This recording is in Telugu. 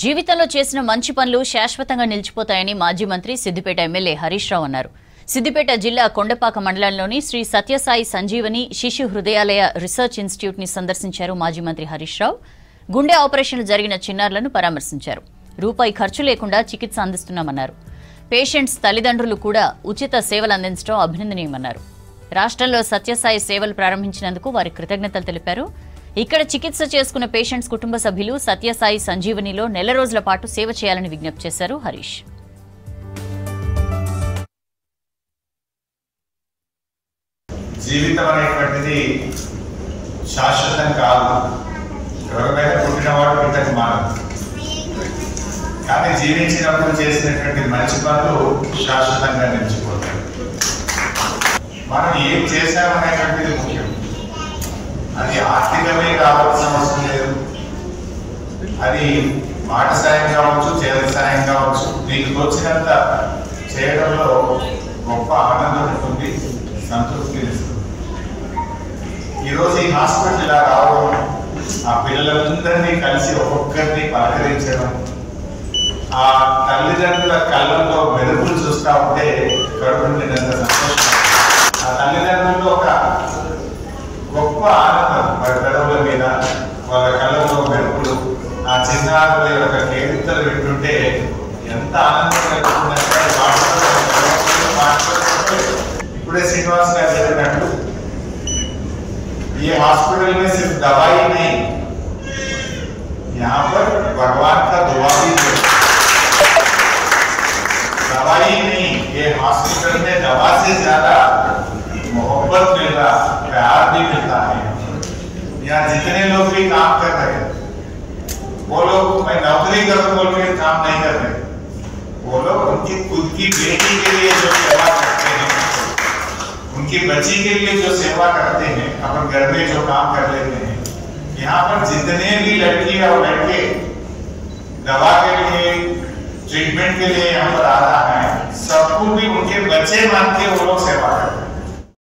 జీవితంలో చేసిన మంచి పనులు శాశ్వతంగా నిలిచిపోతాయని మాజీ మంత్రి సిద్దిపేట ఎమ్మెల్యే హరీష్ రావు అన్నారు. సిద్దిపేట జిల్లా కొండపాక మండలంలోని శ్రీ సత్యసాయి సంజీవని శిశు హృదయాలయ రీసెర్చ్ ఇన్స్టిట్యూట్ ని సందర్శించారు మాజీ మంత్రి హరీష్ రావు. గుండె ఆపరేషన్లు జరిగిన చిన్నారులను పరామర్శించారు. రూపాయి ఖర్చు లేకుండా చికిత్స అందిస్తున్నామన్నారు. పేషెంట్స్ తల్లిదండ్రులు కూడా ఉచిత సేవలు అందించడం అభినందనీయమన్నారు. రాష్ట్రంలో సత్యసాయి సేవలు ప్రారంభించినందుకు వారి కృతజ్ఞతలు తెలిపారు. ఇక్కడ చికిత్స చేసుకున్న పేషెంట్స్ కుటుంబ సభ్యులు సత్యసాయి సంజీవనిలో నెల రోజుల పాటు సేవ చేయాలని విజ్ఞప్తి చేశారు హరీష్. జీవితం అనేటువంటిది శాశ్వతం కాదు. ఎవరికైనా పుట్టినవాడు ఇంతకు మానదు. కానీ జీవించినప్పుడు చేసినటువంటి మంచి పనులు శాశ్వతంగా నిలిచిపోతాయి. మనం ఏం చేశామనేటువంటిది ముఖ్యం. అది ఆర్థికమే కావాల్సిన అవసరం లేదు. అది మాట సాయం కావచ్చు, చేత సాయం కావచ్చు. నీకు వచ్చినంత చేయడంలో గొప్ప ఆనందం ఉంటుంది, సంతృప్తి ఇస్తుంది. ఈరోజు ఈ హాస్పిటల్ ఇలా రావడం, ఆ పిల్లలందరినీ కలిసి ఒక్కొక్కరిని పలకరించడం, ఆ తల్లిదండ్రుల కళ్ళల్లో మెరుపులు చూస్తూ ఉంటే కడుపు నిండినంత సంతోషం. ఆ తల్లిదండ్రుల్లో ఒక గొప్ప ఆనందం, వారి పెదవుల మీద వాళ్ళ కళ్ళలో మెరుపులు, ఆ చిన్నారుల యొక్క కేరింతలు వింటుంటే ఎంత ఆనందం కలుగుతుందంటే ఇప్పుడే శ్రీనివాస్ గారు చెప్పినట్టు ये हॉस्पिटल में सिर्फ दवाई नहीं, यहाँ पर भगवान का दुआ भी है। दवाई नहीं, ये हॉस्पिटल में दवा से ज्यादा मोहब्बत मिलता, प्यार भी मिलता है। यहाँ जितने लोग भी काम कर रहे हैं वो लोग मैं नौकरी करूं बोल के काम नहीं कर रहे। वो लोग उनकी खुद की बेटी के लिए जो सेवा करते हैं, उनकी बच्ची के लिए जो सेवा करते हैं, अपन घर में जो काम कर लेते हैं, यहाँ पर जितने भी लड़की और लड़के दवा के लिए, ट्रीटमेंट के लिए यहाँ पर आ रहा है, सबको भी उनके बच्चे मान के वो लोग सेवा करते हैं।